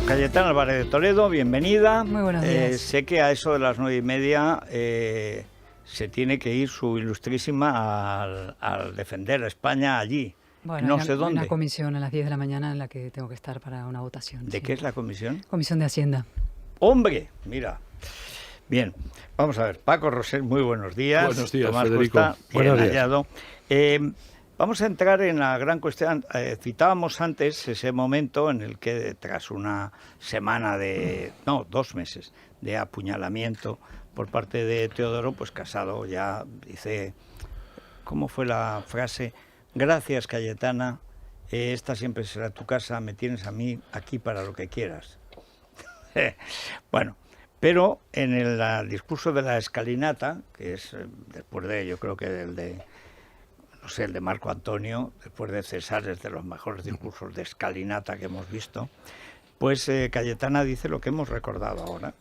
Cayetana Álvarez de Toledo, bienvenida. Muy buenos días. Sé que a eso de las 9:30 se tiene que ir su ilustrísima al defender a España allí. Bueno, no sé hay dónde. una comisión a las 10 de la mañana en la que tengo que estar para una votación. ¿De sí. qué es la comisión? Comisión de Hacienda. ¡Hombre! Mira. Bien, vamos a ver. Paco Rosell, muy buenos días. Buenos días, Tomás Federico. Costa, bien Buenos días. hallado. Vamos a entrar en la gran cuestión. Citábamos antes ese momento en el que tras una semana no, 2 meses de apuñalamiento por parte de Teodoro, pues Casado ya dice, ¿cómo fue la frase? Gracias, Cayetana, esta siempre será tu casa, me tienes a mí aquí para lo que quieras. Bueno, pero en el discurso de la escalinata, que es después de, yo creo que el de Marco Antonio, después de César, es de los mejores discursos de escalinata que hemos visto, pues Cayetana dice lo que hemos recordado ahora,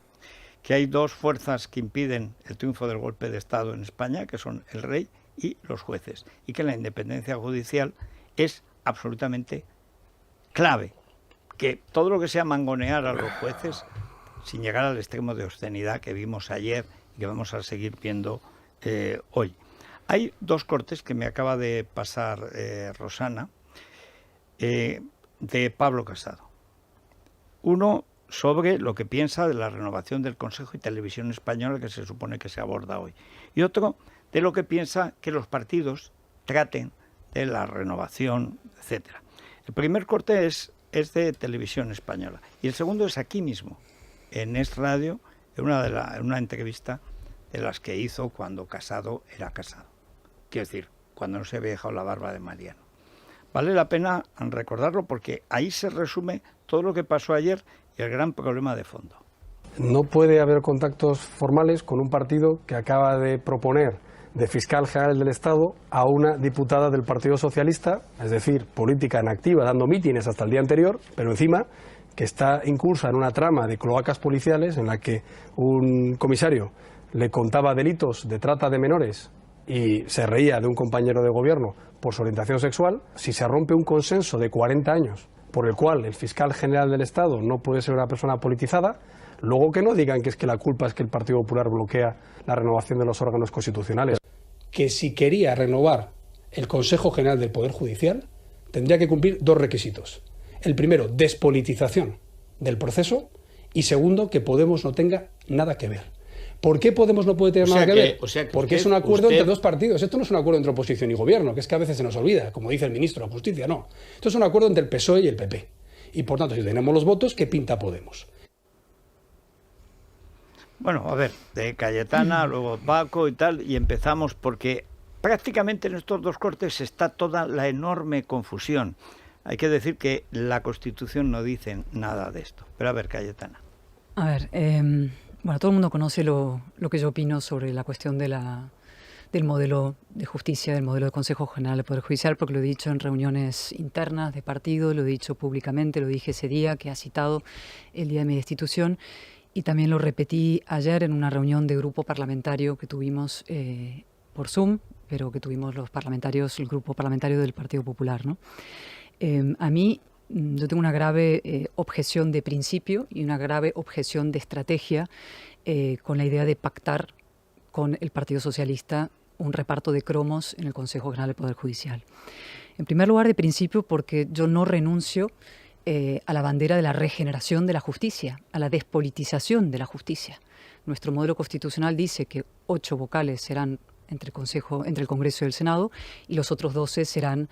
que hay 2 fuerzas que impiden el triunfo del golpe de Estado en España, que son el rey y los jueces, y que la independencia judicial es absolutamente clave, que todo lo que sea mangonear a los jueces, sin llegar al extremo de obscenidad que vimos ayer y que vamos a seguir viendo hoy. Hay 2 cortes que me acaba de pasar Rosana, de Pablo Casado. Uno sobre lo que piensa de la renovación del Consejo y Televisión Española, que se supone que se aborda hoy. Y otro de lo que piensa que los partidos traten de la renovación, etcétera. El primer corte es de Televisión Española. Y el segundo es aquí mismo, en Es Radio, en una entrevista de las que hizo cuando Casado era Casado. Quiero decir, cuando no se había dejado la barba de Mariano. Vale la pena recordarlo porque ahí se resume todo lo que pasó ayer y el gran problema de fondo. No puede haber contactos formales con un partido que acaba de proponer de fiscal general del Estado a una diputada del Partido Socialista, es decir, política en activa, dando mítines hasta el día anterior, pero encima que está incursa en una trama de cloacas policiales en la que un comisario le contaba delitos de trata de menores y se reía de un compañero de gobierno por su orientación sexual. Si se rompe un consenso de 40 años por el cual el fiscal general del Estado no puede ser una persona politizada, luego que no digan que es que la culpa es que el Partido Popular bloquea la renovación de los órganos constitucionales. Que si quería renovar el Consejo General del Poder Judicial, tendría que cumplir 2 requisitos. El primero, despolitización del proceso, y segundo, que Podemos no tenga nada que ver. ¿Por qué Podemos no puede tener nada que ver? Porque es un acuerdo entre 2 partidos. Esto no es un acuerdo entre oposición y gobierno, que es que a veces se nos olvida, como dice el ministro de Justicia, no. Esto es un acuerdo entre el PSOE y el PP. Y por tanto, si tenemos los votos, ¿qué pinta Podemos? Bueno, a ver, de Cayetana, luego Paco y tal, y empezamos porque prácticamente en estos 2 cortes está toda la enorme confusión. Hay que decir que la Constitución no dice nada de esto. Pero a ver, Cayetana. A ver, bueno, todo el mundo conoce lo que yo opino sobre la cuestión del modelo de justicia, del modelo de Consejo General del Poder Judicial, porque lo he dicho en reuniones internas de partido, lo he dicho públicamente, lo dije ese día que ha citado el día de mi destitución, y también lo repetí ayer en una reunión de grupo parlamentario que tuvimos por Zoom, pero que tuvimos los parlamentarios, el grupo parlamentario del Partido Popular, ¿no? A mí, yo tengo una grave objeción de principio y una grave objeción de estrategia con la idea de pactar con el Partido Socialista un reparto de cromos en el Consejo General del Poder Judicial. En primer lugar, de principio, porque yo no renuncio a la bandera de la regeneración de la justicia, a la despolitización de la justicia. Nuestro modelo constitucional dice que 8 vocales serán entre el Congreso y el Senado, y los otros 12 serán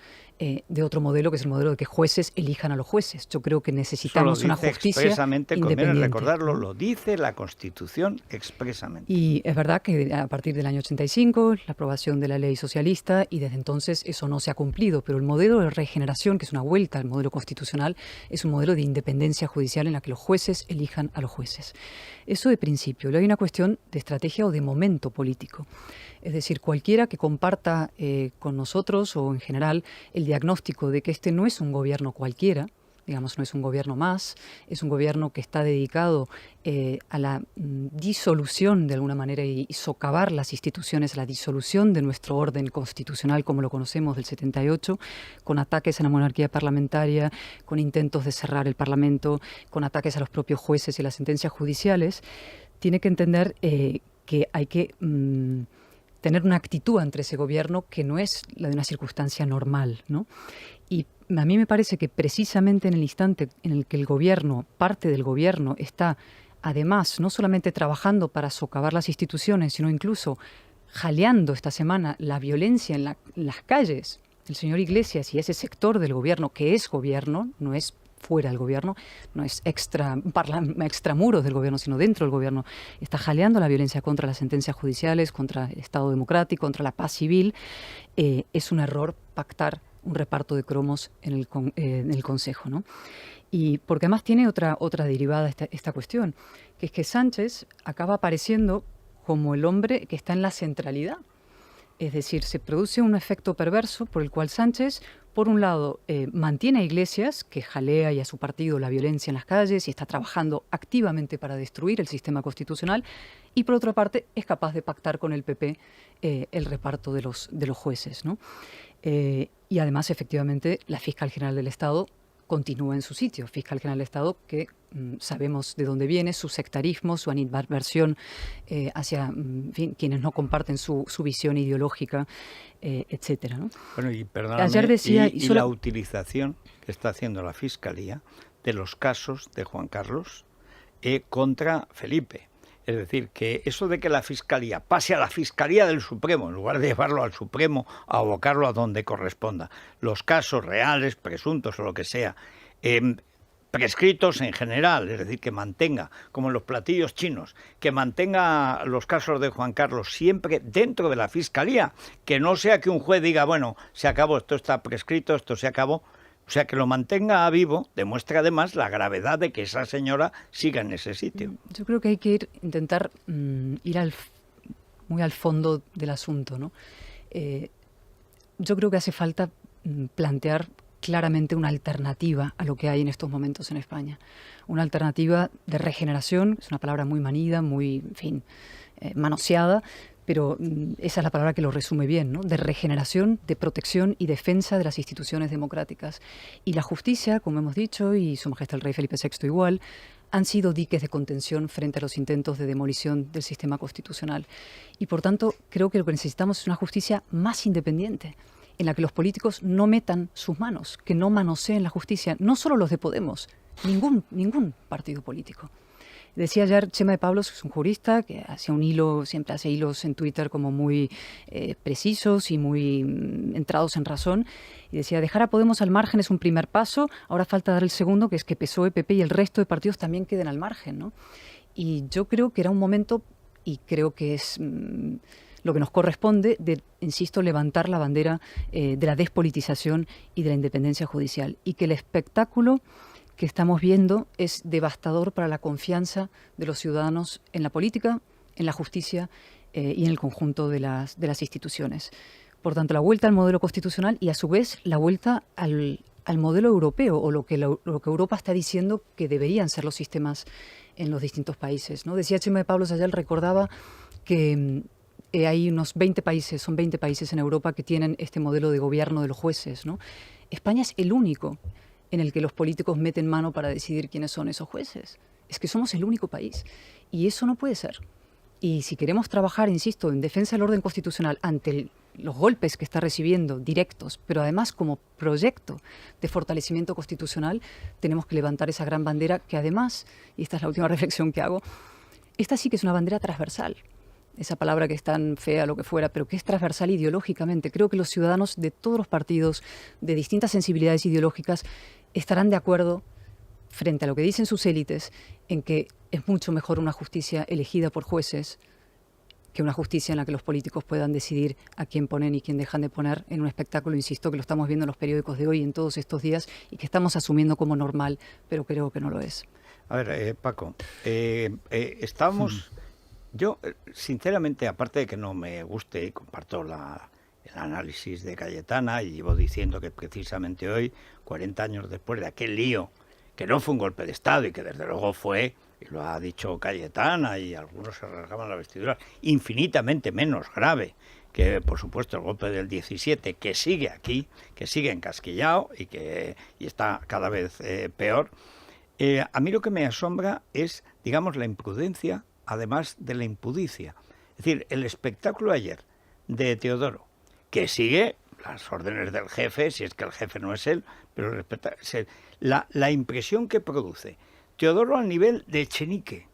de otro modelo, que es el modelo de que jueces elijan a los jueces. Yo creo que necesitamos una justicia expresamente, independiente. Conviene recordarlo, lo dice la Constitución expresamente. Y es verdad que a partir del año 85, la aprobación de la ley socialista, y desde entonces eso no se ha cumplido, pero el modelo de regeneración, que es una vuelta al modelo constitucional, es un modelo de independencia judicial en la que los jueces elijan a los jueces. Eso de principio. Luego hay una cuestión de estrategia o de momento político. Es decir, cualquiera que comparta con nosotros o en general el diagnóstico de que este no es un gobierno cualquiera, digamos, no es un gobierno más, es un gobierno que está dedicado a la disolución de alguna manera y socavar las instituciones, la disolución de nuestro orden constitucional como lo conocemos del 78, con ataques a la monarquía parlamentaria, con intentos de cerrar el Parlamento, con ataques a los propios jueces y las sentencias judiciales. Tiene que entender que hay que tener una actitud ante ese gobierno que no es la de una circunstancia normal, ¿no? Y a mí me parece que precisamente en el instante en el que el gobierno, parte del gobierno, está además no solamente trabajando para socavar las instituciones, sino incluso jaleando esta semana la violencia en las calles, el señor Iglesias y ese sector del gobierno, que es gobierno, no es fuera del gobierno, no es extramuros del gobierno, sino dentro del gobierno, está jaleando la violencia contra las sentencias judiciales, contra el Estado democrático, contra la paz civil. Es un error pactar un reparto de cromos en el Consejo, ¿no? Y porque además tiene otra derivada esta cuestión, que es que Sánchez acaba apareciendo como el hombre que está en la centralidad. Es decir, se produce un efecto perverso por el cual Sánchez, por un lado, mantiene a Iglesias, que jalea y a su partido la violencia en las calles y está trabajando activamente para destruir el sistema constitucional, y por otra parte es capaz de pactar con el PP el reparto de los jueces, ¿no? Y además, efectivamente, la fiscal general del Estado continúa en su sitio. Fiscal general del Estado que sabemos de dónde viene, su sectarismo, su animadversión hacia en fin, quienes no comparten su visión ideológica, etcétera, ¿no? Bueno, y perdóname, ayer decía, y la utilización que está haciendo la Fiscalía de los casos de Juan Carlos contra Felipe. Es decir, que eso de que la Fiscalía pase a la Fiscalía del Supremo, en lugar de llevarlo al Supremo, a abocarlo a donde corresponda, los casos reales, presuntos o lo que sea, prescritos en general, es decir, que mantenga, como en los platillos chinos, que mantenga los casos de Juan Carlos siempre dentro de la Fiscalía, que no sea que un juez diga, bueno, se acabó, esto está prescrito, esto se acabó. O sea, que lo mantenga a vivo demuestra además la gravedad de que esa señora siga en ese sitio. Yo creo que hay que intentar ir muy al fondo del asunto, ¿no? Yo creo que hace falta plantear claramente una alternativa a lo que hay en estos momentos en España. Una alternativa de regeneración, es una palabra muy manida, muy, en fin, manoseada, pero esa es la palabra que lo resume bien, ¿no? De regeneración, de protección y defensa de las instituciones democráticas. Y la justicia, como hemos dicho, y Su Majestad el Rey Felipe VI igual, han sido diques de contención frente a los intentos de demolición del sistema constitucional. Y por tanto, creo que lo que necesitamos es una justicia más independiente, en la que los políticos no metan sus manos, que no manoseen la justicia, no solo los de Podemos, ningún partido político. Decía ayer Chema de Pablos, que es un jurista, que hacía un hilo, siempre hace hilos en Twitter como muy precisos y muy entrados en razón, y decía, dejar a Podemos al margen es un primer paso, ahora falta dar el segundo, que es que PSOE, PP y el resto de partidos también queden al margen, ¿no? Y yo creo que era un momento, y creo que es lo que nos corresponde, de, insisto, levantar la bandera de la despolitización y de la independencia judicial, y que el espectáculo que estamos viendo es devastador para la confianza de los ciudadanos en la política, en la justicia y en el conjunto de las instituciones. Por tanto, la vuelta al modelo constitucional y, a su vez, la vuelta al modelo europeo, o lo que Europa está diciendo que deberían ser los sistemas en los distintos países, ¿no? Decía Chema de Pablos ayer, recordaba que hay unos 20 países, son 20 países en Europa que tienen este modelo de gobierno de los jueces, ¿no? España es el único en el que los políticos meten mano para decidir quiénes son esos jueces. Es que somos el único país. Y eso no puede ser. Y si queremos trabajar, insisto, en defensa del orden constitucional ante los golpes que está recibiendo directos, pero además como proyecto de fortalecimiento constitucional, tenemos que levantar esa gran bandera que además, y esta es la última reflexión que hago, esta sí que es una bandera transversal. Esa palabra que es tan fea, lo que fuera, pero que es transversal ideológicamente. Creo que los ciudadanos de todos los partidos, de distintas sensibilidades ideológicas, estarán de acuerdo frente a lo que dicen sus élites en que es mucho mejor una justicia elegida por jueces que una justicia en la que los políticos puedan decidir a quién ponen y quién dejan de poner en un espectáculo, insisto, que lo estamos viendo en los periódicos de hoy, en todos estos días, y que estamos asumiendo como normal, pero creo que no lo es. A ver, Paco, estábamos... Yo, sinceramente, aparte de que no me guste y comparto el análisis de Cayetana, y llevo diciendo que precisamente hoy, 40 años después de aquel lío, que no fue un golpe de Estado y que desde luego fue, y lo ha dicho Cayetana y algunos se rasgaban la vestidura, infinitamente menos grave que, por supuesto, el golpe del 17, que sigue aquí, que sigue encasquillado y está cada vez peor. A mí lo que me asombra es, digamos, la imprudencia, además de la impudicia. Es decir, el espectáculo ayer de Teodoro, que sigue las órdenes del jefe, si es que el jefe no es él, pero respeta, la impresión que produce Teodoro al nivel de Echenique,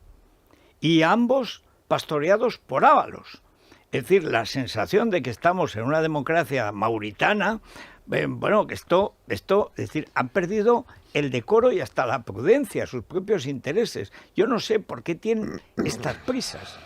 y ambos pastoreados por Ábalos. Es decir, la sensación de que estamos en una democracia mauritana, bueno, que esto, es decir, han perdido el decoro y hasta la prudencia, sus propios intereses. Yo no sé por qué tienen estas prisas.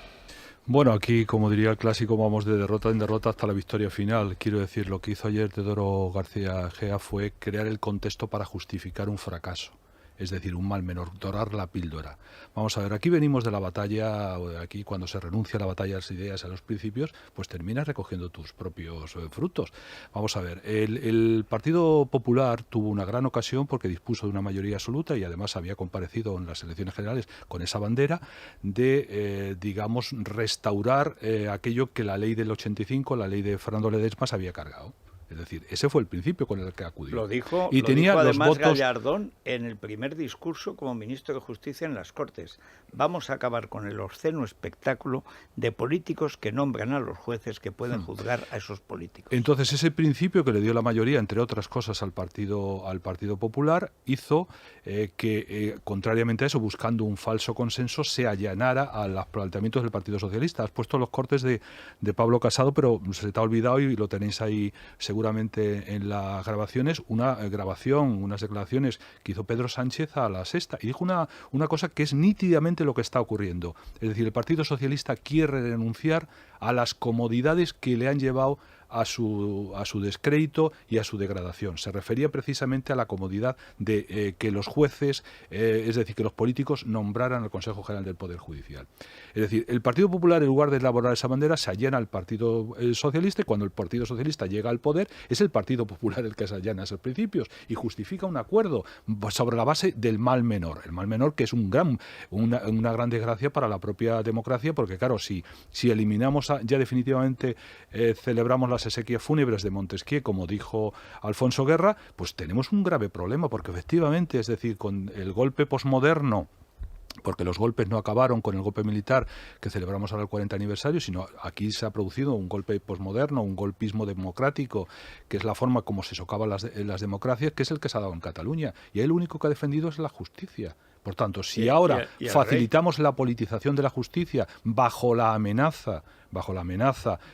Bueno, aquí, como diría el clásico, vamos de derrota en derrota hasta la victoria final. Quiero decir, lo que hizo ayer Teodoro García Egea fue crear el contexto para justificar un fracaso. Es decir, un mal menor, dorar la píldora. Vamos a ver, aquí venimos de la batalla, aquí cuando se renuncia a la batalla a las ideas, a los principios, pues terminas recogiendo tus propios frutos. Vamos a ver, el Partido Popular tuvo una gran ocasión porque dispuso de una mayoría absoluta y además había comparecido en las elecciones generales con esa bandera de, digamos, restaurar aquello que la ley del 85, la ley de Fernando Ledesma, se había cargado. Es decir, ese fue el principio con el que acudió. Lo dijo, y tenía dijo además los votos... Gallardón en el primer discurso como ministro de Justicia en las Cortes. Vamos a acabar con el obsceno espectáculo de políticos que nombran a los jueces que pueden juzgar a esos políticos. Entonces, ese principio que le dio la mayoría, entre otras cosas, al Partido Popular, hizo que, contrariamente a eso, buscando un falso consenso, se allanara a los planteamientos del Partido Socialista. Has puesto los cortes de Pablo Casado, pero se te ha olvidado, y lo tenéis ahí seguramente en las grabaciones, unas declaraciones que hizo Pedro Sánchez a La Sexta, y dijo una cosa que es nítidamente lo que está ocurriendo. Es decir, el Partido Socialista quiere renunciar a las comodidades que le han llevado a su descrédito y a su degradación. Se refería precisamente a la comodidad de que los jueces, es decir, que los políticos nombraran al Consejo General del Poder Judicial. Es decir, el Partido Popular, en lugar de elaborar esa bandera, se allana al Partido Socialista, y cuando el Partido Socialista llega al poder, es el Partido Popular el que se allana a esos principios y justifica un acuerdo sobre la base del mal menor. El mal menor, que es una gran desgracia para la propia democracia, porque claro, si eliminamos ya definitivamente, celebramos las exequias fúnebres de Montesquieu, como dijo Alfonso Guerra, pues tenemos un grave problema, porque efectivamente, es decir, con el golpe posmoderno, porque los golpes no acabaron con el golpe militar que celebramos ahora el 40 aniversario, sino aquí se ha producido un golpe posmoderno, un golpismo democrático, que es la forma como se socavan las democracias, que es el que se ha dado en Cataluña, y ahí lo único que ha defendido es la justicia. Por tanto, si ahora facilitamos la politización de la justicia bajo la amenaza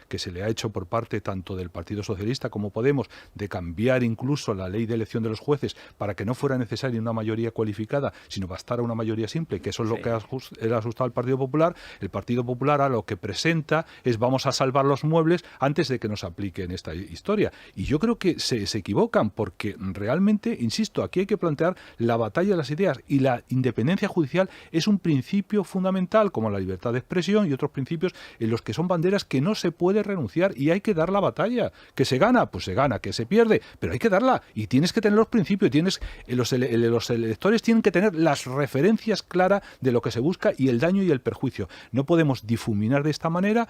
que se le ha hecho por parte tanto del Partido Socialista como Podemos de cambiar incluso la ley de elección de los jueces para que no fuera necesaria una mayoría cualificada, sino bastara una mayoría simple, que eso es lo que ha asustado al Partido Popular. El Partido Popular a lo que presenta es: vamos a salvar los muebles antes de que nos apliquen esta historia. Y yo creo que se equivocan, porque realmente, insisto, aquí hay que plantear la batalla de las ideas, y la independencia judicial es un principio fundamental, como la libertad de expresión y otros principios en los que son banderas que no se puede renunciar, y hay que dar la batalla. ¿Que se gana? Pues se gana. ¿Que se pierde? Pero hay que darla, y tienes que tener los principios, los electores tienen que tener las referencias claras de lo que se busca y el daño y el perjuicio. No podemos difuminar de esta manera,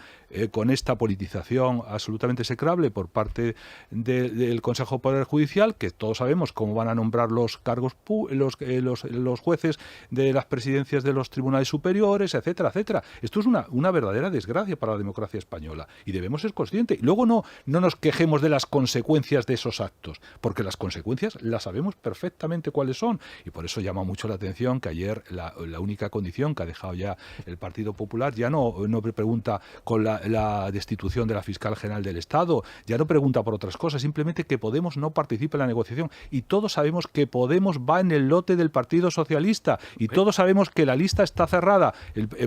con esta politización absolutamente execrable por parte del Consejo de Poder Judicial, que todos sabemos cómo van a nombrar los cargos, los jueces de las presidencias de los tribunales superiores, etcétera, etcétera. Esto es una verdadera desgracia para la democracia española, y debemos ser conscientes. Y luego no nos quejemos de las consecuencias de esos actos, porque las consecuencias las sabemos perfectamente cuáles son, y por eso llama mucho la atención que ayer la única condición que ha dejado ya el Partido Popular ya no pregunta con la destitución de la fiscal general del Estado, ya no pregunta por otras cosas, simplemente que Podemos no participe en la negociación. Y todos sabemos que Podemos va en el lote del Partido Socialista, y todos sabemos que la lista está cerrada.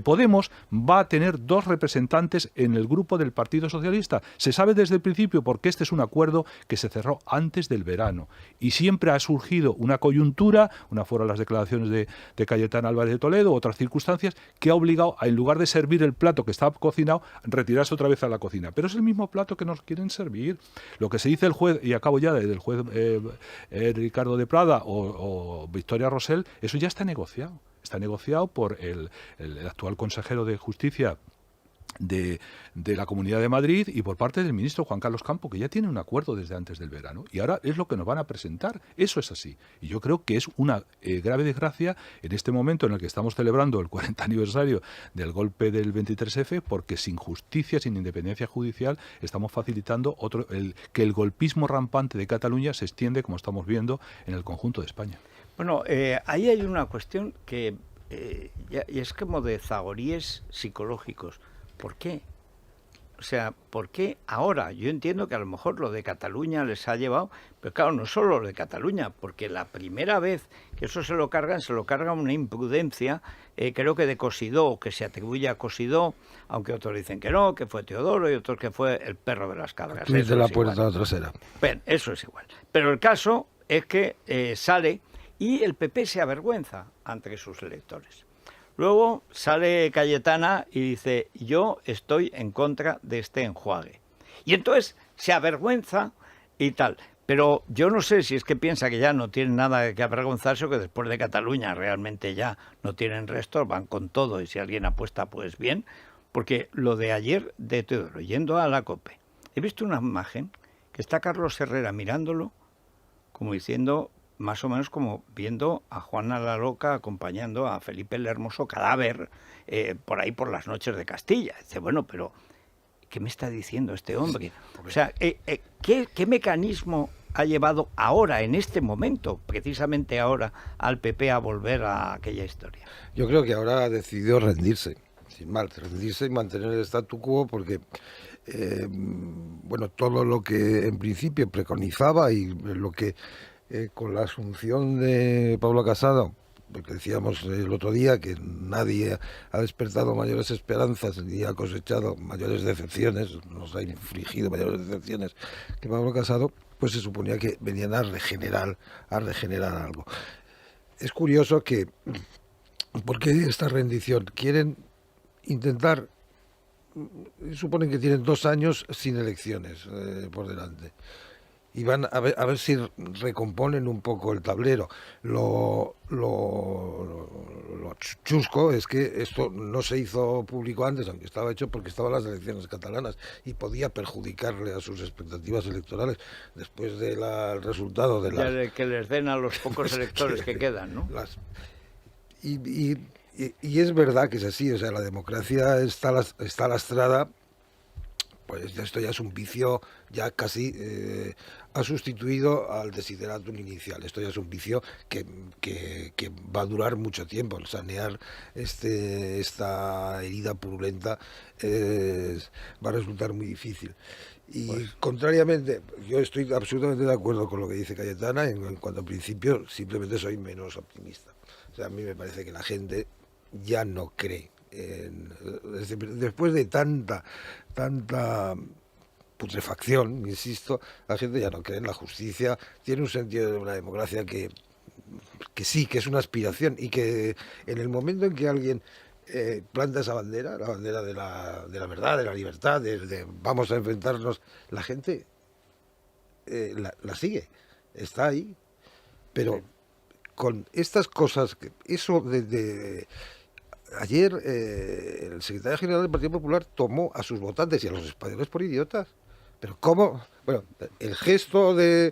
Podemos va a tener 2 representantes en el grupo del Partido Socialista. Se sabe desde el principio porque este es un acuerdo que se cerró antes del verano y siempre ha surgido una coyuntura, una fueron las declaraciones de Cayetana Álvarez de Toledo, otras circunstancias, que ha obligado a, en lugar de servir el plato que estaba cocinado, retirarse otra vez a la cocina. Pero es el mismo plato que nos quieren servir. Lo que se dice el juez, y acabo ya, del juez Ricardo de Prada o Victoria Rosell, eso ya está negociado. Está negociado por el actual consejero de Justicia de la Comunidad de Madrid y por parte del ministro Juan Carlos Campo, que ya tiene un acuerdo desde antes del verano y ahora es lo que nos van a presentar. Eso es así. Y yo creo que es una grave desgracia en este momento en el que estamos celebrando el 40 aniversario del golpe del 23F, porque sin justicia, sin independencia judicial, estamos facilitando que el golpismo rampante de Cataluña se extiende, como estamos viendo, en el conjunto de España. Bueno, ahí hay una cuestión que y es como de zahoríes psicológicos. ¿Por qué? O sea, ¿por qué ahora? Yo entiendo que a lo mejor lo de Cataluña les ha llevado, pero claro, no solo lo de Cataluña, porque la primera vez que eso se lo carga una imprudencia, creo que de Cosidó, que se atribuye a Cosidó, aunque otros dicen que no, que fue Teodoro y otros que fue el perro de las cabras. Desde la puerta trasera. Bien, eso es igual. Pero el caso es que sale y el PP se avergüenza ante sus electores. Luego sale Cayetana y dice, yo estoy en contra de este enjuague. Y entonces se avergüenza y tal. Pero yo no sé si es que piensa que ya no tienen nada que avergonzarse o que después de Cataluña realmente ya no tienen restos, van con todo y si alguien apuesta, pues bien. Porque lo de ayer de Teodoro, yendo a la COPE, he visto una imagen que está Carlos Herrera mirándolo como diciendo... más o menos como viendo a Juana la Loca acompañando a Felipe el Hermoso cadáver por ahí por las noches de Castilla. Dice, bueno, pero ¿qué me está diciendo este hombre? O sea, ¿qué mecanismo ha llevado ahora, en este momento, precisamente ahora, al PP a volver a aquella historia? Yo creo que ahora ha decidido rendirse, sin más, rendirse y mantener el statu quo porque... bueno, todo lo que en principio preconizaba y lo que con la asunción de Pablo Casado, porque decíamos el otro día que nadie ha despertado mayores esperanzas ni ha cosechado mayores decepciones, nos ha infligido mayores decepciones que Pablo Casado, pues se suponía que venían a regenerar algo. Es curioso que, ¿por qué esta rendición? Quieren intentar, suponen que tienen 2 años sin elecciones por delante. Y van a ver si recomponen un poco el tablero. Lo chusco es que esto no se hizo público antes, aunque estaba hecho porque estaban las elecciones catalanas y podía perjudicarle a sus expectativas electorales después del resultado de las... que les den a los pocos electores que quedan, ¿no? Y es verdad que es así, o sea, la democracia está lastrada. Pues esto ya es un vicio, ya casi ha sustituido al desideratum inicial. Esto ya es un vicio que va a durar mucho tiempo. El sanear esta herida purulenta va a resultar muy difícil. Y contrariamente, yo estoy absolutamente de acuerdo con lo que dice Cayetana, en cuanto al principio simplemente soy menos optimista. O sea, a mí me parece que la gente ya no cree. Después de tanta putrefacción, insisto, la gente ya no cree en la justicia, tiene un sentido de una democracia que sí, que es una aspiración y que en el momento en que alguien planta esa bandera, la bandera de la verdad, de la libertad, de vamos a enfrentarnos, la gente la sigue, está ahí, pero con estas cosas, eso de ayer el secretario general del Partido Popular tomó a sus votantes y a los españoles por idiotas. Pero ¿cómo? Bueno, el gesto de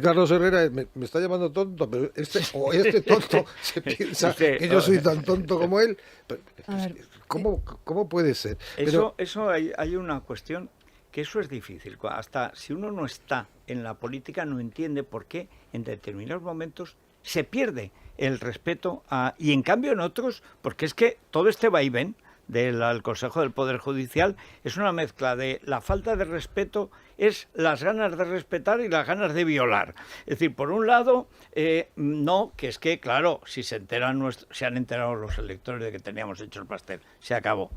Carlos Herrera me está llamando tonto, pero este tonto se piensa que yo soy tan tonto como él. ¿Cómo puede ser? Eso hay una cuestión que eso es difícil. Hasta si uno no está en la política no entiende por qué en determinados momentos se pierde el respeto y en cambio en otros, porque es que todo este vaivén del Consejo del Poder Judicial es una mezcla de la falta de respeto, es las ganas de respetar y las ganas de violar. Es decir, por un lado, no, que es que, claro, si se han enterado los electores de que teníamos hecho el pastel, se acabó.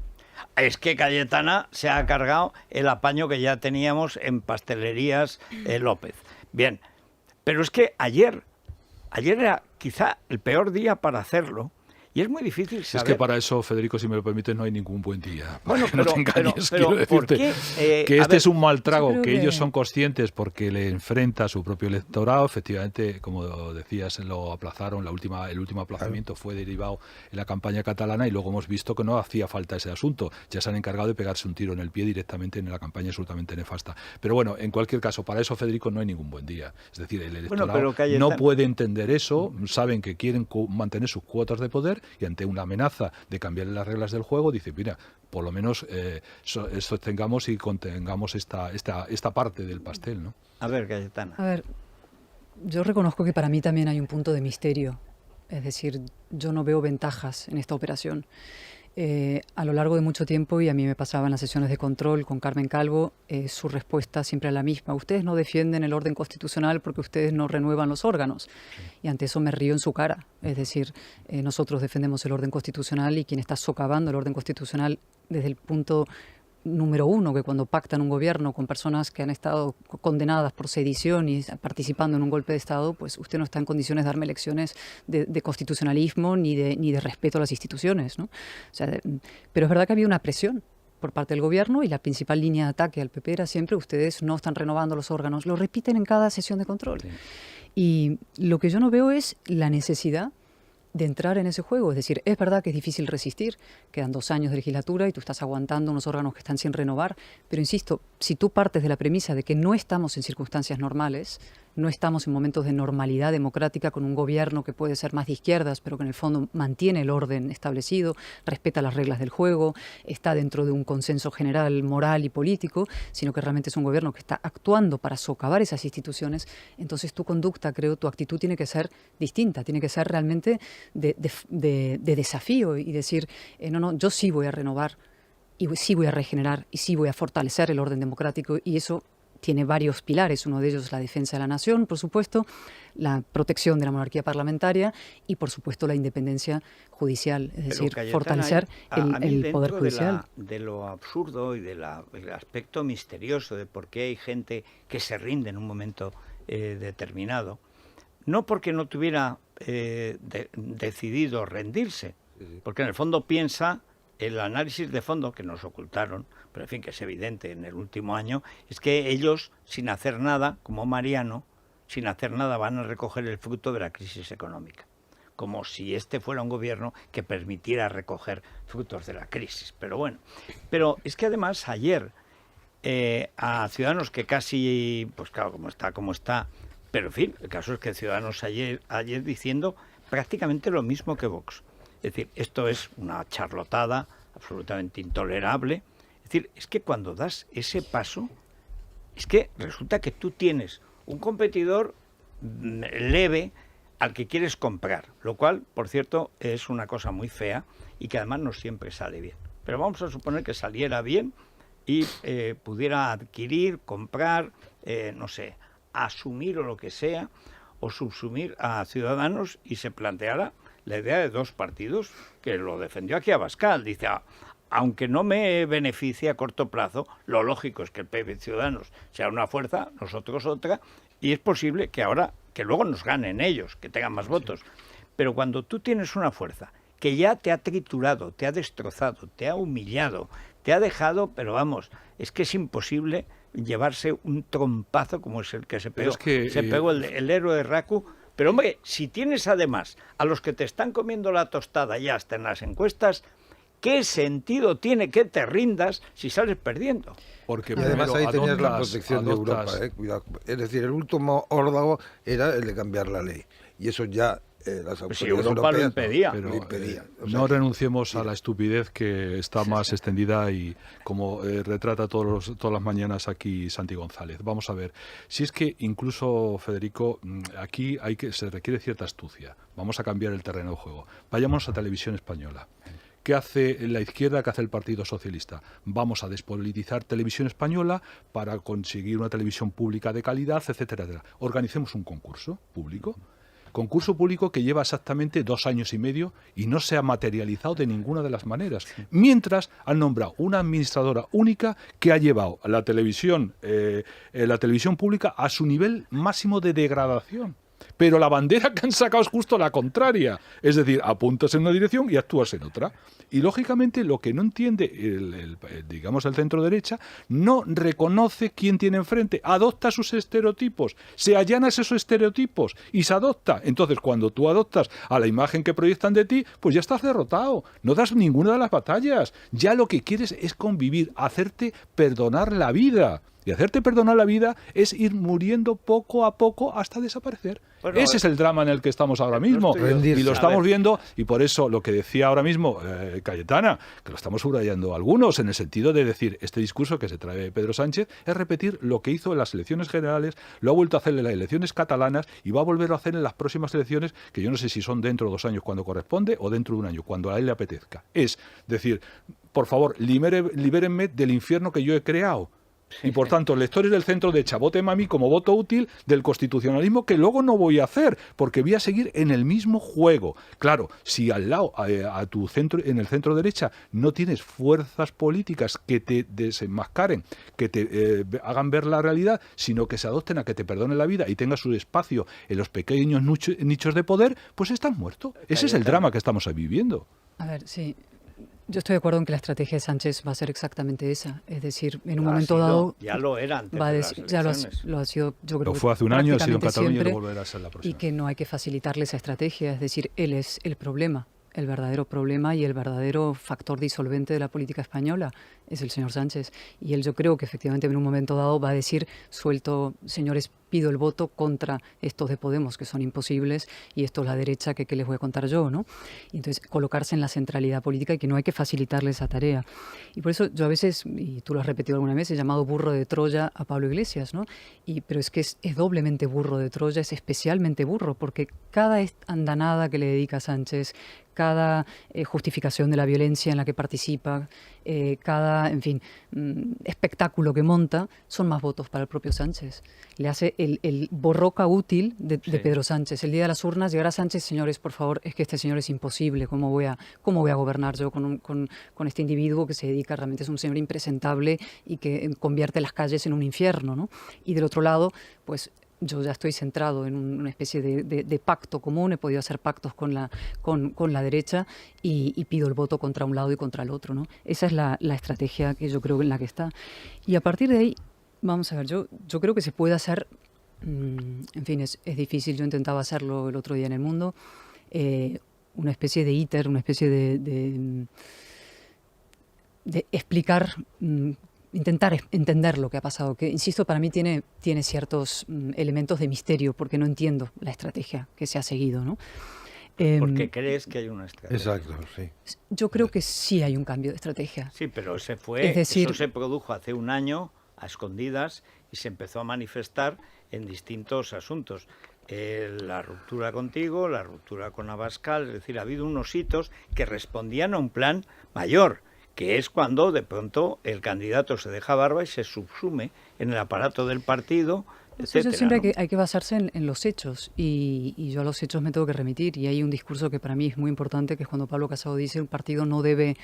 Es que Cayetana se ha cargado el apaño que ya teníamos en Pastelerías López. Bien, pero es que ayer era quizá el peor día para hacerlo. Y es muy difícil saber... Es que para eso, Federico, si me lo permites, no hay ningún buen día. Bueno, no te engañes, quiero decirte ¿por qué? que este es un mal trago, yo que creo ellos que- son conscientes porque le enfrenta a su propio electorado. Efectivamente, como decías, lo aplazaron, el último aplazamiento fue derivado en la campaña catalana y luego hemos visto que no hacía falta ese asunto. Ya se han encargado de pegarse un tiro en el pie directamente en la campaña absolutamente nefasta. Pero bueno, en cualquier caso, para eso, Federico, no hay ningún buen día. Es decir, el electorado pero Cayetana... no puede entender eso, saben que quieren mantener sus cuotas de poder y ante una amenaza de cambiar las reglas del juego, dice, mira, por lo menos sostengamos y contengamos esta parte del pastel, ¿no? A ver, Cayetana. A ver, yo reconozco que para mí también hay un punto de misterio. Es decir, yo no veo ventajas en esta operación. A lo largo de mucho tiempo, y a mí me pasaba en las sesiones de control con Carmen Calvo, su respuesta siempre era la misma. Ustedes no defienden el orden constitucional porque ustedes no renuevan los órganos. Y ante eso me río en su cara. Es decir, nosotros defendemos el orden constitucional y quien está socavando el orden constitucional desde el punto número uno, que cuando pactan un gobierno con personas que han estado condenadas por sedición y participando en un golpe de Estado, pues usted no está en condiciones de darme lecciones de constitucionalismo ni de respeto a las instituciones, ¿no? O sea, pero es verdad que había una presión por parte del gobierno y la principal línea de ataque al PP era siempre ustedes no están renovando los órganos, lo repiten en cada sesión de control. Sí. Y lo que yo no veo es la necesidad de entrar en ese juego. Es decir, es verdad que es difícil resistir, quedan 2 años de legislatura y tú estás aguantando unos órganos que están sin renovar, pero insisto, si tú partes de la premisa de que no estamos en circunstancias normales, no estamos en momentos de normalidad democrática con un gobierno que puede ser más de izquierdas, pero que en el fondo mantiene el orden establecido, respeta las reglas del juego, está dentro de un consenso general moral y político, sino que realmente es un gobierno que está actuando para socavar esas instituciones, entonces tu conducta, creo, tu actitud tiene que ser distinta, tiene que ser realmente de desafío y decir, no, yo sí voy a renovar y sí voy a regenerar y sí voy a fortalecer el orden democrático, y eso tiene varios pilares. Uno de ellos es la defensa de la nación, por supuesto, la protección de la monarquía parlamentaria y, por supuesto, la independencia judicial, es decir, Cayetana, fortalecer el poder judicial. De lo absurdo y del aspecto misterioso de por qué hay gente que se rinde en un momento determinado, no porque no tuviera decidido rendirse, porque en el fondo piensa, el análisis de fondo que nos ocultaron, pero en fin, que es evidente en el último año, es que ellos, sin hacer nada, como Mariano, sin hacer nada van a recoger el fruto de la crisis económica, como si este fuera un gobierno que permitiera recoger frutos de la crisis. Pero bueno, pero es que además ayer a Ciudadanos, que casi, pues claro, como está, pero en fin, el caso es que Ciudadanos ayer diciendo prácticamente lo mismo que Vox. Es decir, esto es una charlotada absolutamente intolerable. Es decir, es que cuando das ese paso, es que resulta que tú tienes un competidor leve al que quieres comprar, lo cual, por cierto, es una cosa muy fea y que además no siempre sale bien. Pero vamos a suponer que saliera bien y pudiera adquirir, comprar, no sé, asumir o lo que sea, o subsumir a Ciudadanos y se planteara la idea de 2 partidos, que lo defendió aquí Abascal. Dice, aunque no me beneficie a corto plazo, lo lógico es que el PP Ciudadanos sea una fuerza, nosotros otra, y es posible que ahora, que luego nos ganen ellos, que tengan más votos. Pero cuando tú tienes una fuerza que ya te ha triturado, te ha destrozado, te ha humillado, te ha dejado, pero vamos, es que es imposible llevarse un trompazo como es el que se pegó. Se pegó el héroe de Raku. Pero hombre, si tienes además a los que te están comiendo la tostada ya hasta en las encuestas, ¿qué sentido tiene que te rindas si sales perdiendo? Porque y además ahí tenías la protección de Europa, cuidado. Es decir, el último órdago era el de cambiar la ley. Y eso ya las autoridades Europa lo impedía. Pero, no renunciemos a la estupidez que está más extendida y como retrata todas las mañanas aquí Santi González. Vamos a ver, si es que incluso, Federico, aquí se requiere cierta astucia. Vamos a cambiar el terreno de juego. Vayamos a Televisión Española. ¿Qué hace la izquierda? ¿Qué hace el Partido Socialista? Vamos a despolitizar Televisión Española para conseguir una televisión pública de calidad, etcétera, etcétera. Organicemos un concurso público Concurso público que lleva exactamente 2 años y medio y no se ha materializado de ninguna de las maneras. Mientras han nombrado una administradora única que ha llevado a la televisión pública a su nivel máximo de degradación. Pero la bandera que han sacado es justo la contraria. Es decir, apuntas en una dirección y actúas en otra. Y lógicamente lo que no entiende digamos el centro derecha, no reconoce quién tiene enfrente, adopta sus estereotipos, se allana esos estereotipos y se adopta. Entonces, cuando tú adoptas a la imagen que proyectan de ti, pues ya estás derrotado. No das ninguna de las batallas. Ya lo que quieres es convivir, hacerte perdonar la vida. Y hacerte perdonar la vida es ir muriendo poco a poco hasta desaparecer. Bueno, ese es el drama en el que estamos ahora mismo. Y lo estamos viendo, y por eso lo que decía ahora mismo Cayetana, que lo estamos subrayando algunos, en el sentido de decir, este discurso que se trae Pedro Sánchez es repetir lo que hizo en las elecciones generales, lo ha vuelto a hacer en las elecciones catalanas y va a volver a hacer en las próximas elecciones, que yo no sé si son dentro de 2 años cuando corresponde o dentro de 1 año, cuando a él le apetezca. Es decir, por favor, libérenme del infierno que yo he creado. Y por tanto, lectores del centro derecha, voten a mí como voto útil del constitucionalismo, que luego no voy a hacer, porque voy a seguir en el mismo juego. Claro, si al lado, en el centro derecha, no tienes fuerzas políticas que te desenmascaren, que te hagan ver la realidad, sino que se adopten a que te perdonen la vida y tengas su espacio en los pequeños nichos de poder, pues estás muerto. Ese es el drama que estamos viviendo. A ver, sí. Yo estoy de acuerdo en que la estrategia de Sánchez va a ser exactamente esa. Es decir, en un momento dado... Ya lo era antes va a de decir, las ya elecciones. lo ha sido, yo creo. Lo fue hace un año, ha sido en Cataluña siempre, y lo volverá a ser la próxima. Y que no hay que facilitarle esa estrategia. Es decir, él es el problema. El verdadero problema y el verdadero factor disolvente de la política española es el señor Sánchez. Y él, yo creo que efectivamente en un momento dado va a decir, suelto, señores, pido el voto contra estos de Podemos, que son imposibles, y esto es la derecha, que les voy a contar yo, ¿no? Y entonces colocarse en la centralidad política y que no hay que facilitarle esa tarea. Y por eso yo a veces, y tú lo has repetido alguna vez, he llamado burro de Troya a Pablo Iglesias, ¿no? Pero es que es doblemente burro de Troya, es especialmente burro, porque cada andanada que le dedica Sánchez, cada justificación de la violencia en la que participa, cada, en fin, espectáculo que monta, son más votos para el propio Sánchez. Le hace el borroca útil de Pedro Sánchez. El día de las urnas llegará Sánchez, señores, por favor, es que este señor es imposible. ¿Cómo voy a gobernar yo con este individuo que se dedica, realmente es un señor impresentable y que convierte las calles en un infierno, ¿no? Y del otro lado, pues yo ya estoy centrado en una especie de pacto común, he podido hacer pactos con la derecha y pido el voto contra un lado y contra el otro, ¿no? Esa es la estrategia que yo creo en la que está. Y a partir de ahí, vamos a ver, yo creo que se puede hacer, en fin, es difícil, yo intentaba hacerlo el otro día en El Mundo, una especie de íter, una especie de explicar... intentar entender lo que ha pasado, que, insisto, para mí tiene ciertos elementos de misterio, porque no entiendo la estrategia que se ha seguido, ¿no? Porque crees que hay una estrategia. Exacto, sí. Yo creo que sí hay un cambio de estrategia. Sí, pero eso se produjo hace un año a escondidas y se empezó a manifestar en distintos asuntos. La ruptura contigo, la ruptura con Abascal, es decir, ha habido unos hitos que respondían a un plan mayor, que es cuando de pronto el candidato se deja barba y se subsume en el aparato del partido, etcétera. Siempre hay que basarse en los hechos, y yo a los hechos me tengo que remitir, y hay un discurso que para mí es muy importante, que es cuando Pablo Casado dice: un partido no debe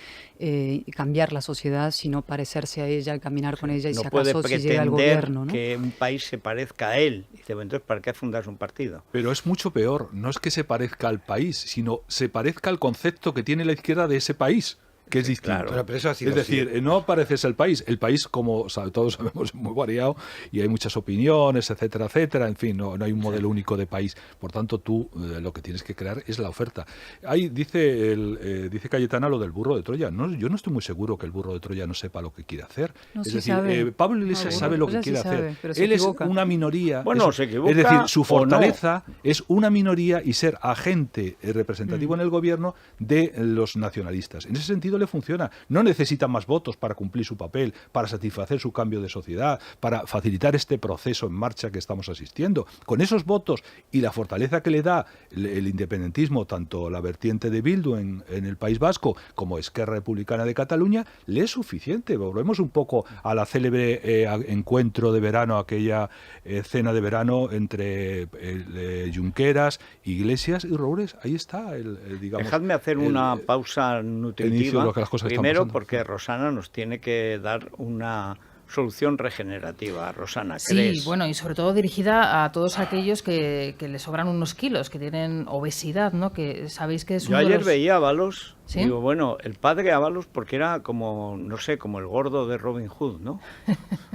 cambiar la sociedad, sino parecerse a ella, caminar con ella, y no si acaso si llega al gobierno, ¿no? Que un país se parezca a él. Dice, entonces, ¿para qué fundas un partido? Pero es mucho peor, no es que se parezca al país, sino se parezca al concepto que tiene la izquierda de ese país, que es distinto. Claro, pero eso ha sido es decir, así. no pareces el país, como todos sabemos, es muy variado y hay muchas opiniones, etcétera, etcétera, en fin, no hay un modelo único de país. Por tanto, tú lo que tienes que crear es la oferta. Ahí dice Cayetana lo del burro de Troya. No, yo no estoy muy seguro que el burro de Troya no sepa lo que quiere hacer. No, es sí decir, sabe. Pablo Iglesias sabe lo que quiere hacer. Él es una minoría. Bueno, se equivoca. Es decir, su o fortaleza no. es una minoría y ser agente representativo en el gobierno de los nacionalistas. En ese sentido, partido le funciona. No necesita más votos para cumplir su papel, para satisfacer su cambio de sociedad, para facilitar este proceso en marcha que estamos asistiendo. Con esos votos y la fortaleza que le da el independentismo, tanto la vertiente de Bildu en el País Vasco como Esquerra Republicana de Cataluña, le es suficiente. Volvemos un poco a la célebre encuentro de verano, aquella cena de verano entre Junqueras, Iglesias y Roures. Ahí está digamos. Dejadme hacer una pausa nutritiva. Primero, porque Rosana nos tiene que dar una solución regenerativa. Rosana, ¿crees? Sí, bueno, y sobre todo dirigida a todos aquellos que les sobran unos kilos, que tienen obesidad, ¿no? Que sabéis que es Yo ayer veía a Ábalos, ¿sí? Digo, bueno, el padre Ábalos, porque era como, no sé, como el gordo de Robin Hood, ¿no?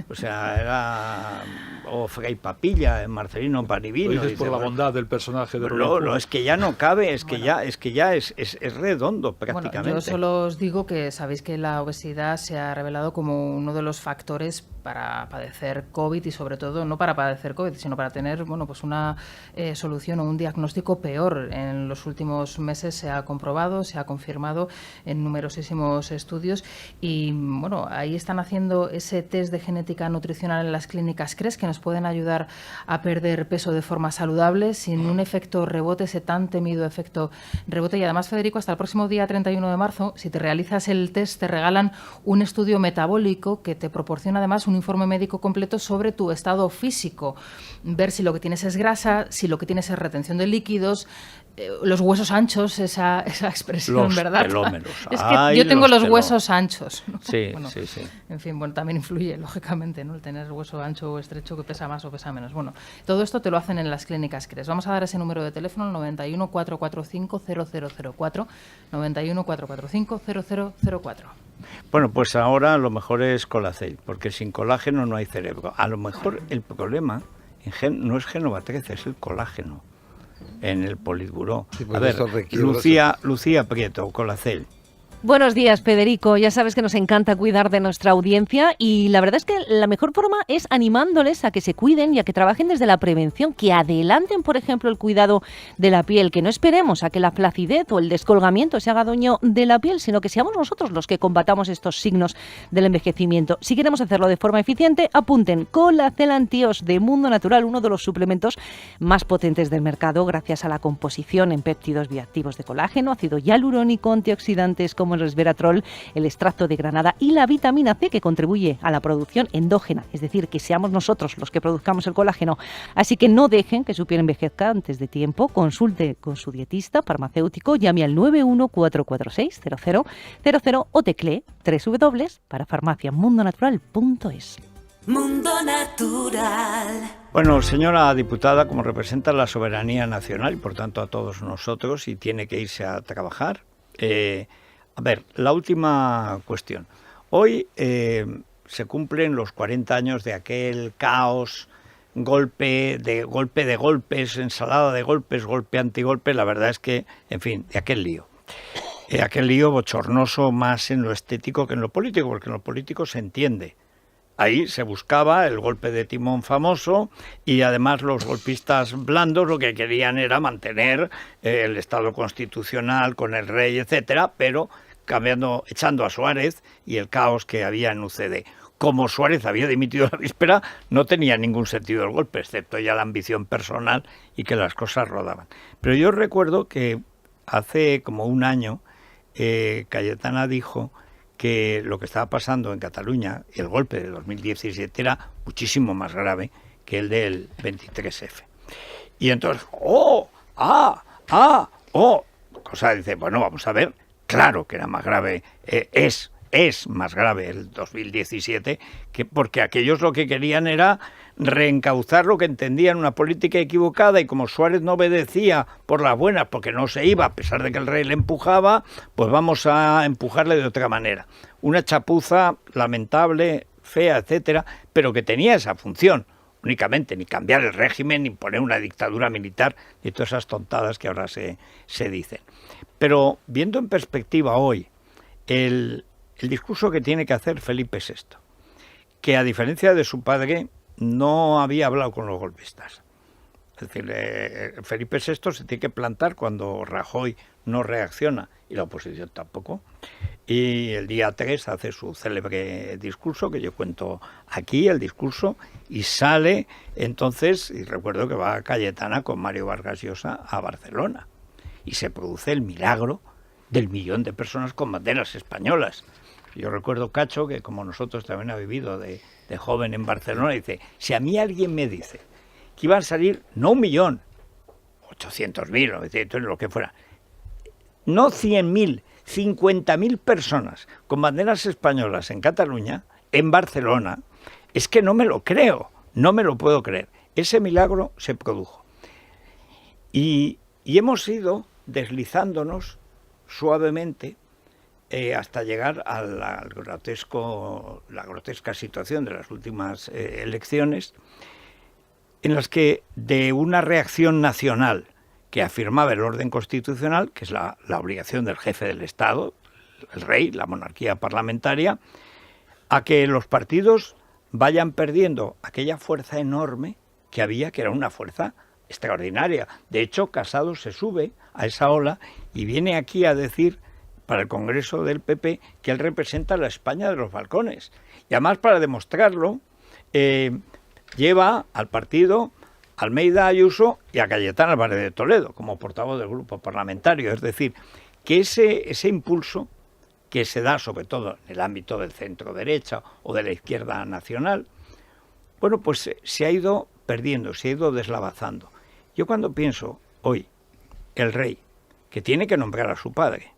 O sea, era... O Fray Papilla, Marcelino Panivino. Lo dices por la bondad del personaje de Robin Hood. No, es que ya no cabe, es que ya es redondo prácticamente. Bueno, yo solo os digo que sabéis que la obesidad se ha revelado como uno de los factores para padecer COVID y sobre todo no para padecer COVID, sino para tener, bueno, pues una solución o un diagnóstico peor. En los últimos meses se ha comprobado, se ha confirmado en numerosísimos estudios y, bueno, ahí están haciendo ese test de genética nutricional en las clínicas CRES que nos pueden ayudar a perder peso de forma saludable sin un efecto rebote, ese tan temido efecto rebote. Y además, Federico, hasta el próximo día 31 de marzo, si te realizas el test, te regalan un estudio metabólico que te proporciona además un informe médico completo sobre tu estado físico, ver si lo que tienes es grasa, si lo que tienes es retención de líquidos, los huesos anchos, esa expresión, los ¿verdad? Telómeros. Es que yo tengo los huesos anchos, ¿no? Sí, bueno, sí. En fin, bueno, también influye, lógicamente, ¿no? El tener hueso ancho o estrecho que pesa más o pesa menos. Bueno, todo esto te lo hacen en las clínicas CRES. Vamos a dar ese número de teléfono, el 91 445 0004, 91 445 0004. Bueno, pues ahora lo mejor es Colacel, porque sin colágeno no hay cerebro. A lo mejor el problema no es Génova 13, es el colágeno en el Politburó. Sí, a ver, Lucía Prieto, Colacel. Buenos días, Federico. Ya sabes que nos encanta cuidar de nuestra audiencia y la verdad es que la mejor forma es animándoles a que se cuiden y a que trabajen desde la prevención, que adelanten, por ejemplo, el cuidado de la piel, que no esperemos a que la flacidez o el descolgamiento se haga dueño de la piel, sino que seamos nosotros los que combatamos estos signos del envejecimiento. Si queremos hacerlo de forma eficiente, apunten Colacel Antios de Mundo Natural, uno de los suplementos más potentes del mercado gracias a la composición en péptidos bioactivos de colágeno, ácido hialurónico, antioxidantes como el resveratrol, el extracto de granada y la vitamina C que contribuye a la producción endógena, es decir, que seamos nosotros los que produzcamos el colágeno. Así que no dejen que su piel envejezca antes de tiempo, consulte con su dietista farmacéutico, llame al 914460000 o teclee www.parafarmaciamundonatural.es. Mundo Natural. Bueno, señora diputada, como representa la soberanía nacional y por tanto a todos nosotros y tiene que irse a trabajar, a ver, la última cuestión. Hoy se cumplen los 40 años de aquel caos, golpe de golpes, ensalada de golpes, golpe antigolpe. La verdad es que, en fin, de aquel lío. Aquel lío bochornoso más en lo estético que en lo político, porque en lo político se entiende. Ahí se buscaba el golpe de timón famoso y además los golpistas blandos lo que querían era mantener el Estado constitucional con el rey, etcétera, pero echando a Suárez y el caos que había en UCD. Como Suárez había dimitido la víspera, no tenía ningún sentido el golpe, excepto ya la ambición personal y que las cosas rodaban. Pero yo recuerdo que hace como un año Cayetana dijo que lo que estaba pasando en Cataluña, el golpe de 2017, era muchísimo más grave que el del 23F. Y entonces, cosa dice, bueno, vamos a ver, claro que era más grave, es más grave el 2017, porque aquellos lo que querían era reencauzar lo que entendían una política equivocada y como Suárez no obedecía por las buenas porque no se iba, a pesar de que el rey le empujaba, pues vamos a empujarle de otra manera. Una chapuza lamentable, fea, etcétera, pero que tenía esa función únicamente, ni cambiar el régimen, ni poner una dictadura militar, ni todas esas tontadas que ahora se dicen. Pero viendo en perspectiva hoy el discurso que tiene que hacer Felipe VI, que a diferencia de su padre no había hablado con los golpistas, Es decir, Felipe VI se tiene que plantar cuando Rajoy no reacciona y la oposición tampoco. Y el día 3 hace su célebre discurso, que yo cuento aquí, el discurso, y sale entonces, y recuerdo que va Cayetana con Mario Vargas Llosa a Barcelona. Y se produce el milagro del 1.000.000 de personas con banderas españolas. Yo recuerdo Cacho, que como nosotros también ha vivido de joven en Barcelona, dice, si a mí alguien me dice que iban a salir no 1.000.000, 800.000, 900, lo que fuera, no 100.000, 50.000 personas con banderas españolas en Cataluña, en Barcelona, es que no me lo creo, no me lo puedo creer. Ese milagro se produjo. Y hemos ido deslizándonos suavemente hasta llegar a la grotesca situación de las últimas elecciones, en las que de una reacción nacional que afirmaba el orden constitucional, que es la obligación del jefe del Estado, el rey, la monarquía parlamentaria, a que los partidos vayan perdiendo aquella fuerza enorme que había, que era una fuerza extraordinaria. De hecho, Casado se sube a esa ola y viene aquí a decir para el Congreso del PP que él representa la España de los balcones. Y además, para demostrarlo, lleva al partido a Almeida Ayuso y a Cayetana Álvarez de Toledo como portavoz del grupo parlamentario. Es decir, que ese impulso que se da sobre todo en el ámbito del centro derecha o de la izquierda nacional, bueno, pues se ha ido perdiendo, se ha ido deslavazando. Yo cuando pienso hoy, el rey, que tiene que nombrar a su padre,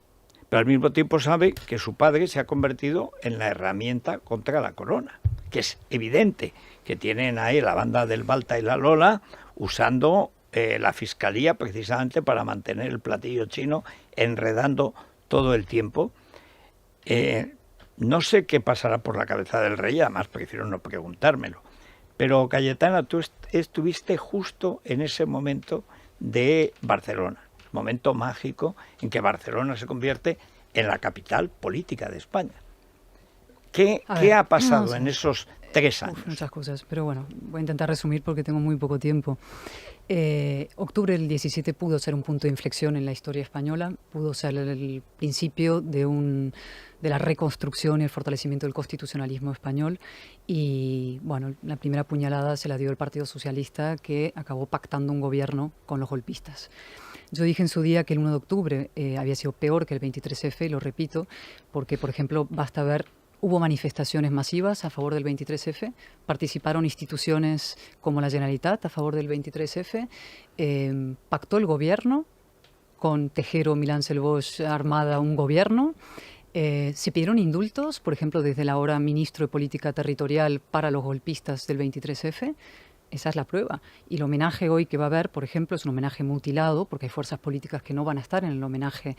pero al mismo tiempo sabe que su padre se ha convertido en la herramienta contra la corona, que es evidente que tienen ahí la banda del Balta y la Lola usando la fiscalía precisamente para mantener el platillo chino enredando todo el tiempo. No sé qué pasará por la cabeza del rey, además prefiero no preguntármelo. Pero Cayetana, tú estuviste justo en ese momento de Barcelona, momento mágico en que Barcelona se convierte en la capital política de España. ¿Qué ha pasado en esos 3 años? Muchas cosas, pero bueno, voy a intentar resumir porque tengo muy poco tiempo. Octubre del 17 pudo ser un punto de inflexión en la historia española, pudo ser el principio de la reconstrucción y el fortalecimiento del constitucionalismo español y, bueno, la primera puñalada se la dio el Partido Socialista, que acabó pactando un gobierno con los golpistas. Yo dije en su día que el 1 de octubre había sido peor que el 23F, y lo repito, porque, por ejemplo, basta ver, hubo manifestaciones masivas a favor del 23F, participaron instituciones como la Generalitat a favor del 23F, pactó el gobierno con Tejero, Milán Selvosh, Armada, un gobierno. Se pidieron indultos, por ejemplo, desde el ahora ministro de Política Territorial para los golpistas del 23F. Esa es la prueba. Y el homenaje hoy que va a haber, por ejemplo, es un homenaje mutilado, porque hay fuerzas políticas que no van a estar en el homenaje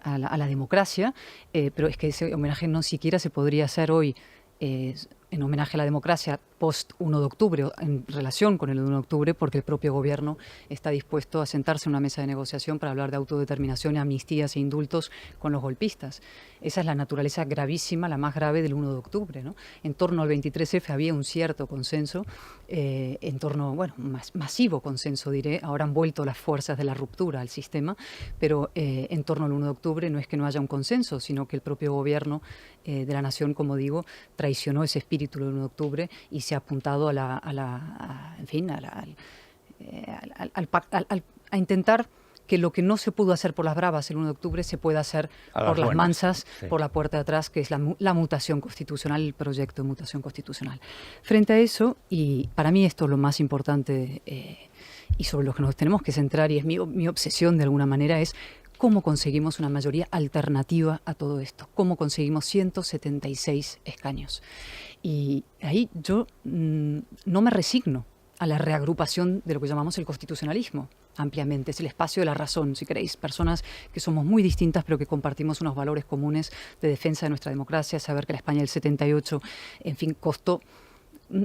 a la democracia, pero es que ese homenaje no siquiera se podría hacer hoy en homenaje a la democracia post 1 de octubre, en relación con el 1 de octubre, porque el propio gobierno está dispuesto a sentarse en una mesa de negociación para hablar de autodeterminación, amnistías e indultos con los golpistas. Esa es la naturaleza gravísima, la más grave del 1 de octubre, ¿no? En torno al 23F había un cierto consenso, en torno, bueno, masivo consenso diré, ahora han vuelto las fuerzas de la ruptura al sistema, pero en torno al 1 de octubre no es que no haya un consenso, sino que el propio gobierno de la nación, como digo, traicionó ese espíritu del 1 de octubre y se ha apuntado a intentar que lo que no se pudo hacer por las bravas el 1 de octubre se pueda hacer por las mansas, sí, por la puerta de atrás, que es la mutación constitucional, el proyecto de mutación constitucional. Frente a eso, y para mí esto es lo más importante y sobre lo que nos tenemos que centrar, y es mi obsesión de alguna manera, es cómo conseguimos una mayoría alternativa a todo esto, cómo conseguimos 176 escaños. Y ahí yo no me resigno a la reagrupación de lo que llamamos el constitucionalismo ampliamente. Es el espacio de la razón, si queréis, personas que somos muy distintas pero que compartimos unos valores comunes de defensa de nuestra democracia, saber que la España del 78, en fin, costó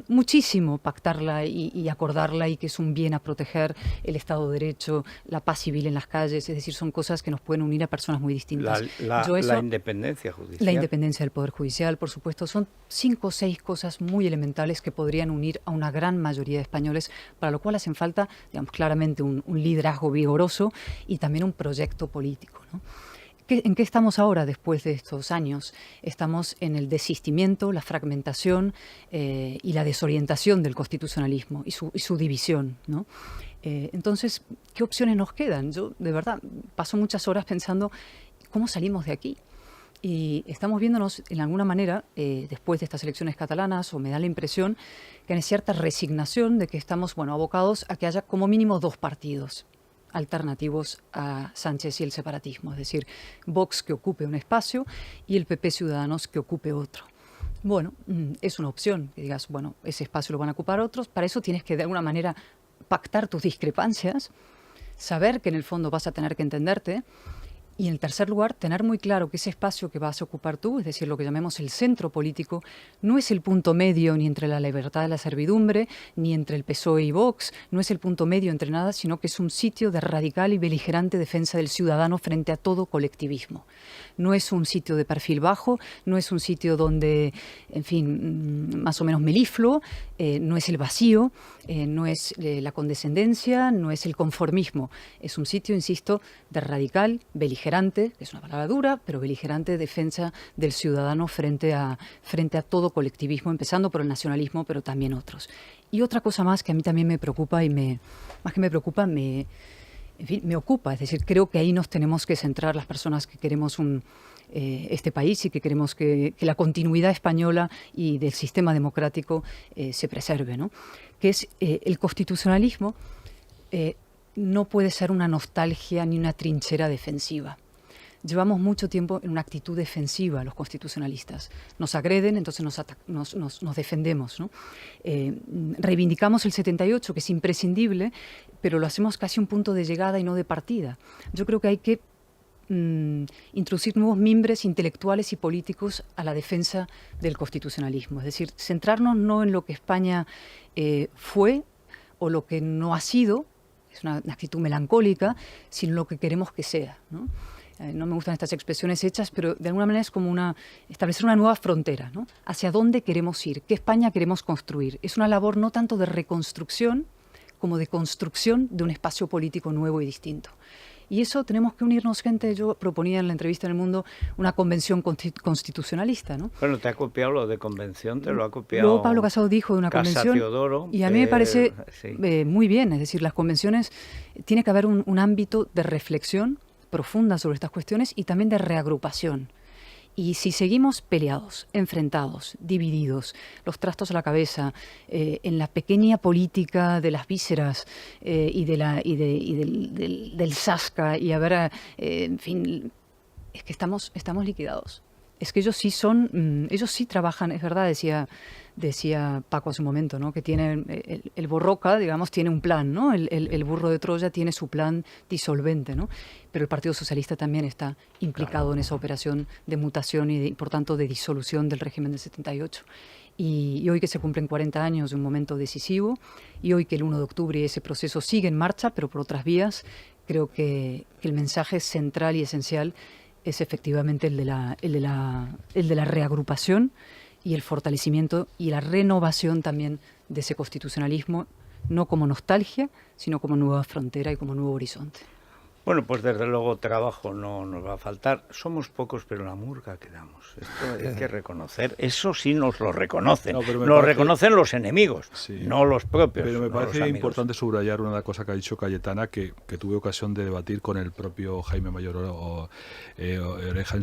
muchísimo pactarla y acordarla, y que es un bien a proteger el Estado de Derecho, la paz civil en las calles, es decir, son cosas que nos pueden unir a personas muy distintas. La independencia judicial. La independencia del Poder Judicial, por supuesto, son 5 o 6 cosas muy elementales que podrían unir a una gran mayoría de españoles, para lo cual hacen falta, digamos, claramente un liderazgo vigoroso y también un proyecto político, ¿no? ¿En qué estamos ahora después de estos años? Estamos en el desistimiento, la fragmentación y la desorientación del constitucionalismo y su división, ¿no? Entonces, ¿qué opciones nos quedan? Yo, de verdad, paso muchas horas pensando cómo salimos de aquí. Y estamos viéndonos, en alguna manera, después de estas elecciones catalanas, o me da la impresión que hay cierta resignación de que estamos, bueno, abocados a que haya como mínimo 2 partidos alternativos a Sánchez y el separatismo, es decir, Vox que ocupe un espacio y el PP Ciudadanos que ocupe otro. Bueno, es una opción, que digas, bueno, ese espacio lo van a ocupar otros. Para eso tienes que de alguna manera pactar tus discrepancias, saber que en el fondo vas a tener que entenderte. Y en tercer lugar, tener muy claro que ese espacio que vas a ocupar tú, es decir, lo que llamemos el centro político, no es el punto medio ni entre la libertad y la servidumbre, ni entre el PSOE y Vox, no es el punto medio entre nada, sino que es un sitio de radical y beligerante defensa del ciudadano frente a todo colectivismo. No es un sitio de perfil bajo, no es un sitio donde, en fin, más o menos melifluo, no es el vacío, no es la condescendencia, no es el conformismo. Es un sitio, insisto, de radical, beligerante, que es una palabra dura, pero beligerante defensa del ciudadano frente a todo colectivismo, empezando por el nacionalismo, pero también otros. Y otra cosa más que a mí también me preocupa, y más que me preocupa, en fin, me ocupa. Es decir, creo que ahí nos tenemos que centrar las personas que queremos este país y que queremos que la continuidad española y del sistema democrático se preserve, ¿no? Que es el constitucionalismo. No puede ser una nostalgia ni una trinchera defensiva. Llevamos mucho tiempo en una actitud defensiva los constitucionalistas. Nos agreden, entonces nos defendemos, ¿no? Reivindicamos el 78, que es imprescindible, pero lo hacemos casi un punto de llegada y no de partida. Yo creo que hay que introducir nuevos mimbres intelectuales y políticos a la defensa del constitucionalismo. Es decir, centrarnos no en lo que España fue o lo que no ha sido, es una actitud melancólica, sino lo que queremos que sea, ¿no? No me gustan estas expresiones hechas, pero de alguna manera es como establecer una nueva frontera, ¿no? Hacia dónde queremos ir, qué España queremos construir. Es una labor no tanto de reconstrucción como de construcción de un espacio político nuevo y distinto. Y eso tenemos que unirnos, gente. Yo proponía en la entrevista en El Mundo una convención constitucionalista, ¿no? Bueno, te ha copiado lo de convención, te lo ha copiado. Luego Pablo Casado dijo de una convención. Teodoro, y a mí me parece sí. Muy bien. Es decir, las convenciones, tiene que haber un ámbito de reflexión profunda sobre estas cuestiones y también de reagrupación. Y si seguimos peleados, enfrentados, divididos, los trastos a la cabeza, en la pequeña política de las vísceras y del Zasca, y a ver, en fin, es que estamos liquidados. Es que ellos sí trabajan, es verdad, decía Paco hace un momento, ¿no? Que tiene el Borroca, digamos, tiene un plan, ¿no? El burro de Troya tiene su plan disolvente, ¿no? Pero el Partido Socialista también está implicado en esa operación de mutación y por tanto, de disolución del régimen del 78. Y hoy que se cumplen 40 años de un momento decisivo, y hoy que el 1 de octubre ese proceso sigue en marcha, pero por otras vías, creo que el mensaje central y esencial es efectivamente el de la reagrupación y el fortalecimiento y la renovación también de ese constitucionalismo, no como nostalgia, sino como nueva frontera y como nuevo horizonte. Bueno, pues desde luego trabajo no nos va a faltar. Somos pocos, pero la murga que damos. Esto hay que reconocer. Eso sí nos lo reconocen. Lo reconocen los enemigos, sí, no los propios. Pero me parece importante subrayar una cosa que ha dicho Cayetana, que tuve ocasión de debatir con el propio Jaime Mayor Oreja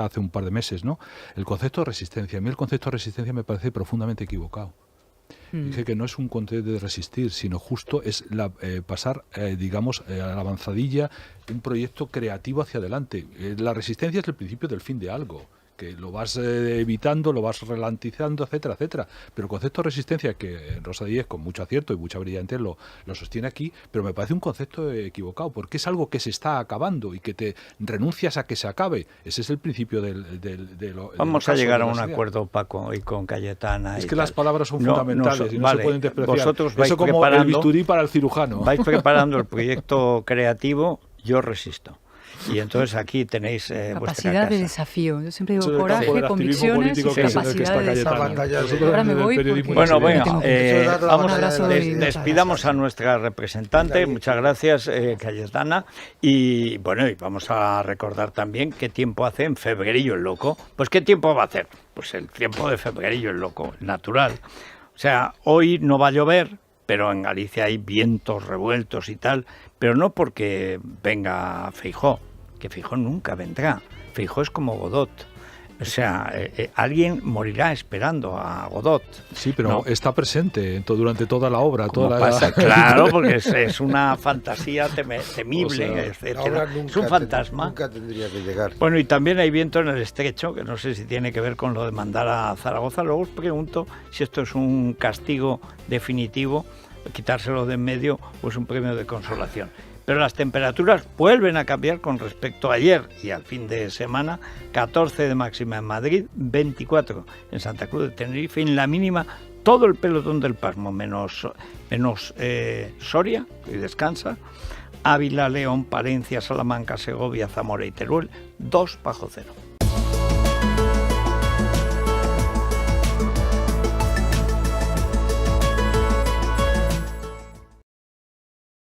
hace un par de meses, ¿no? El concepto de resistencia. A mí el concepto de resistencia me parece profundamente equivocado. Dije que no es un concepto de resistir, sino justo es pasar, digamos, a la avanzadilla un proyecto creativo hacia adelante. La resistencia es el principio del fin de algo. que lo vas evitando, lo vas ralentizando, etcétera, etcétera. Pero el concepto de resistencia, que Rosa Díez con mucho acierto y mucha brillantez lo sostiene aquí, pero me parece un concepto equivocado, porque es algo que se está acabando y que te renuncias a que se acabe. Ese es el principio de lo... Vamos a llegar a un acuerdo, Paco, y con Cayetana. Es que las palabras son fundamentales y no se pueden despreciar. Vosotros vais eso como el bisturí para el cirujano. Vais preparando el proyecto creativo, yo resisto. Y entonces aquí tenéis capacidad de desafío. Yo siempre digo Coraje, convicciones y capacidad de desafío. Ahora me voy porque bueno, venga, vamos a despidamos a nuestra representante. Muchas gracias, Cayetana. Y bueno, y vamos a recordar también qué tiempo hace en Febrerillo el Loco. Pues qué tiempo va a hacer. Pues el tiempo de Febrerillo el Loco, natural. O sea, hoy no va a llover, pero en Galicia hay vientos revueltos y tal, pero no porque venga Feijóo, que Feijóo nunca vendrá. Feijóo es como Godot. O sea, alguien morirá esperando a Godot. Sí, pero está presente durante toda la obra. Claro, porque es una fantasía temible, etcétera. Es un fantasma. Nunca tendría que llegar. Bueno, y también hay viento en el estrecho, que no sé si tiene que ver con lo de mandar a Zaragoza. Luego os pregunto si esto es un castigo definitivo, quitárselo de en medio, o es un premio de consolación. Pero las temperaturas vuelven a cambiar con respecto a ayer y al fin de semana. 14 de máxima en Madrid, 24 en Santa Cruz de Tenerife, en la mínima todo el pelotón del pasmo, menos Soria, que descansa, Ávila, León, Palencia, Salamanca, Segovia, Zamora y Teruel, 2 bajo cero.